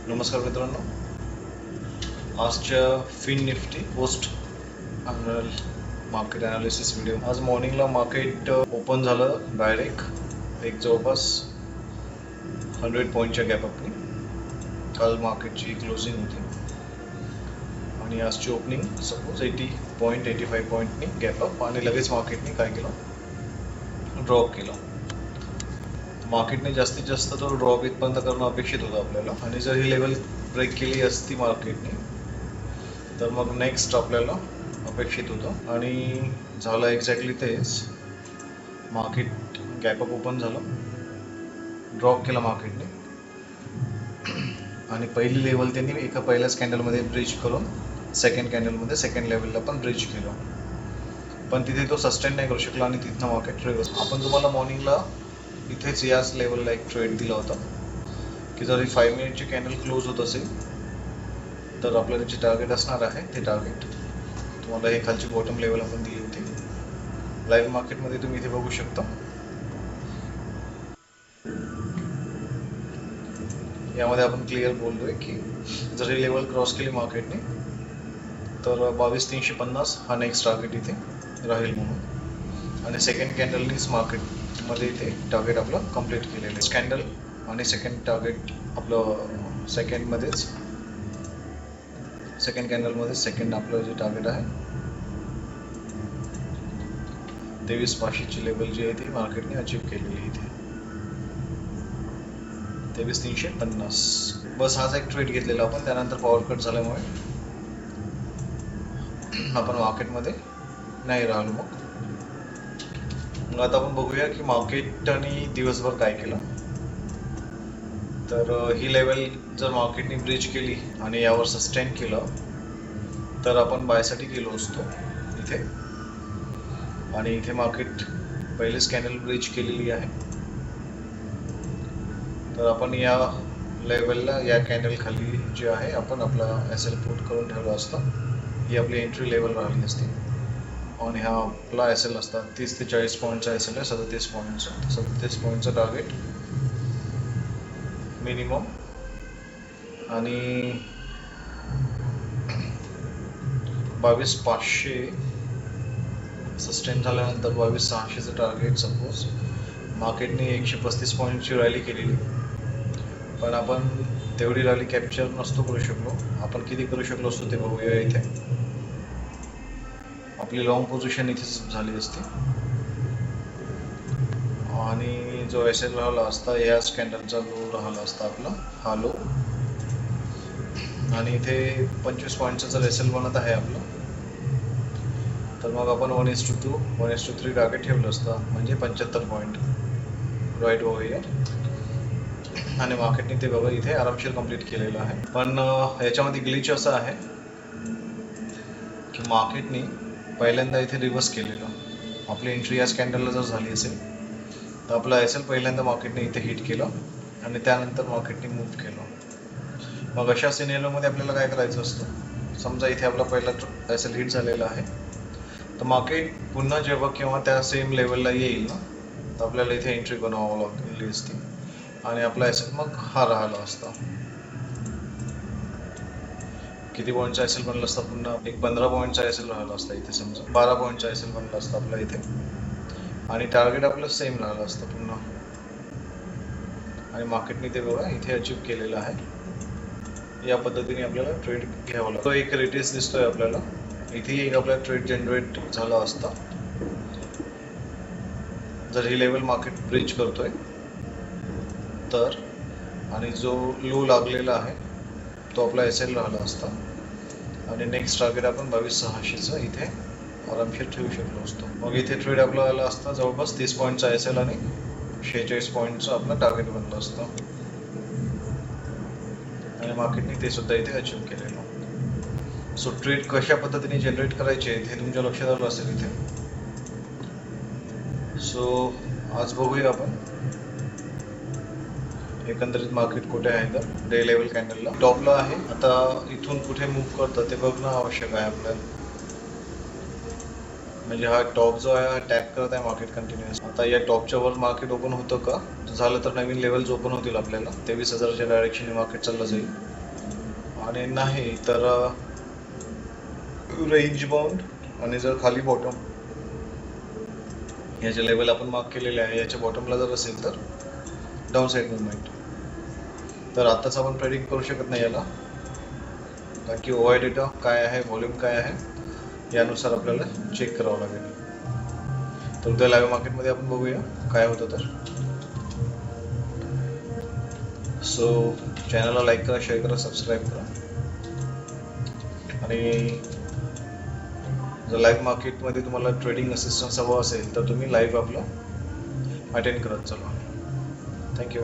नमस्कार मित्रांनो, आजच्या Fin Nifty post market analysis video. आज मॉर्निंगला मार्केट ओपन झालं डायरेक्ट एक जवळपास 100 पॉईंटच्या गॅपअपनी. काल मार्केटची क्लोजिंग होती आणि आजची ओपनिंग सपोज 80.85 पॉईंटनी गॅपअप आणि लगेच मार्केटने काय केलं, ड्रॉप केलं. मार्केटने जास्तीत जास्त तो ड्रॉप इथपर्यंत करणं अपेक्षित होतं आपल्याला, आणि जर ही लेवल ब्रेक केली असती मार्केटने तर मग नेक्स्ट आपल्याला अपेक्षित होतं आणि झालं एक्झॅक्टली तेच. मार्केट गॅपअप ओपन झालं, ड्रॉप केला मार्केटने आणि पहिली लेवल त्यांनी एका पहिल्याच कॅन्डलमध्ये ब्रिज करून सेकंड कॅन्डलमध्ये सेकंड लेवलला पण ब्रिज केलं, पण तिथे तो सस्टेन नाही करू शकला आणि तिथनं मार्केट रिव्हर्स. आपण तुम्हाला मॉर्निंगला इथेच याच लेवलला एक ट्रेड दिला होता की जर ही 5 मिनिटची कॅन्डल क्लोज होत असेल तर आपल्याला जे टार्गेट असणार आहे ते टार्गेट तुम्हाला हे खालची बॉटम लेवल आपण दिली होती. लाईव्ह मार्केटमध्ये तुम्ही इथे बघू शकता, यामध्ये आपण क्लिअर बोलतोय की जर ही लेवल क्रॉस केली मार्केटने तर 22,350 हा नेक्स्ट टार्गेट इथे राहील म्हणून, आणि सेकंड कॅन्डलनीच मार्केटमध्ये इथे टार्गेट आपलं कम्प्लीट केलेलं आहे. कॅन्डल आणि सेकंड टार्गेट आपलं सेकंड कॅन्डलमध्ये सेकंड आपलं जे टार्गेट आहे 23,500ची लेवल जी आहे ती मार्केटने अचीव्ह केलेली आहे इथे 23,350. बस हाच एक ट्रेड घेतलेला आपण. त्यानंतर पॉवर कट झाल्यामुळे आपण मार्केटमध्ये नाही राहिलो. मग आता आपण बघूया की मार्केट आणि दिवसभर काय केलं. तर ही लेवल जर मार्केटने ब्रिज केली आणि यावर सस्टेन केलं तर आपण बायसाठी गेलो असतो इथे, आणि इथे मार्केट पहिलेच कॅन्डल ब्रिज केलेली आहे तर आपण या लेवलला या कॅन्डल खाली जे आहे आपण आपला SL पुट करून ठेवलं असतं. ही आपली एंट्री लेवल राहिली असती आणि हा आपला SL असता 30 ते 40 पॉईंटचा SL आहे. 37 पॉईंटचा टार्गेट मिनिमम, आणि 22,500 सस्टेन झाल्यानंतर 22,600चं टार्गेट. सपोज मार्केटने 135 पॉईंटची रॅली केलेली, पण आपण तेवढी रॅली कॅप्चर नसतो करू शकलो. आपण किती करू शकलो असतो ते बघूया. इथे आपली लॉंग पोझिशन इथेच झाली असती आणि जो SL राहिला असता याच कॅन्डलचा लो राहिला असता आपला हा लो, आणि इथे 25 पॉईंटचा जर SL बनत आहे आपलं तर मग आपण 1:2 1:3 टार्गेट ठेवलं असतं, म्हणजे 75 पॉईंट राईट ओव्हर हिअर. आणि मार्केटने ते बघा इथे आरामशीर कंप्लीट केलेलं आहे. पण याच्यामध्ये ग्लिच असं आहे की मार्केटने पहिल्यांदा इथे रिव्हर्स केलेलं. आपली एंट्री याच कॅन्डलला जर झाली असेल तर आपला SL पहिल्यांदा मार्केटने इथे हिट केलं आणि त्यानंतर मार्केटने मूव्ह केलं. मग अशा सिनेरियोमध्ये आपल्याला काय करायचं असतं, समजा इथे आपला पहिला SL हिट झालेला आहे तर मार्केट पुन्हा जेव्हा केव्हा त्या सेम लेवलला येईल ना तर आपल्याला इथे एंट्री बनवावं लागली असती आणि आपला SL मग हा राहिला असता. किती पॉईंटचा SL बनला असता, पुन्हा एक 15 पॉईंटचा SL राहिला असता इथे. समजा 12 पॉईंटचा SL बनला असता आपला इथे, आणि टार्गेट आपलं सेम राहिलं असतं पुन्हा, आणि मार्केटने ते बघा इथे अचीव्ह केलेलं आहे. या पद्धतीने आपल्याला ट्रेड घ्यावा लागतो. एक रेटेस दिसतोय आपल्याला इथे, एक आपला ट्रेड जनरेट झाला असता जर ही लेवल मार्केट ब्रिज करतोय तर, आणि जो लो लागलेला आहे तो आपला SL राहिला असता आणि नेक्स्ट टार्गेट आपण 22,600चं इथे आरामशीर ठेवू शकलो असतो. मग इथे ट्रेड आपला आला असता जवळपास 30 पॉईंटचा SL आणि 46 पॉईंटचं आपलं टार्गेट बनलं असतं, आणि मार्केटने ते सुद्धा इथे अचीव्ह केलेलं. सो ट्रेड कशा पद्धतीने जनरेट करायचे हे तुमच्या लक्षात आलं असेल इथे. सो आज बघूया आपण एकंदरीत मार्केट कुठे आहे. तर डे लेवल कॅन्डलला टॉपला आहे. आता इथून कुठे मूव्ह करतं ते बघणं आवश्यक आहे आपल्याला. म्हणजे हा टॉप जो आहे हा टॅप करत आहे मार्केट कंटिन्युअस. आता या टॉपच्या वर मार्केट ओपन होतं का झालं तर नवीन लेवल्स ओपन होतील आपल्याला 23,000च्या डायरेक्शनने मार्केट चाललं जाईल. आणि नाही तर रेंज बाउंड आणि जर खाली बॉटम याचे लेवल आपण मार्क केलेले आहे याच्या बॉटमला जर असेल तर डाऊन साईड मुवमेंट. तर आताच आपण प्रेडिक्ट करू शकत नाही याला, कारण की ओआय डेटा काय आहे, व्हॉल्यूम काय आहे यानुसार आपल्याला चेक करावं लागेल. तर उद्या लाईव्ह मार्केटमध्ये आपण बघूया काय होतं तर. सो चॅनलला लाईक करा, शेअर करा, सबस्क्राईब करा. आणि जर लाईव्ह मार्केटमध्ये तुम्हाला ट्रेडिंग असिस्टन्स हवं असेल तर तुम्ही लाईव्ह आपलं अटेंड करत चला. थँक्यू.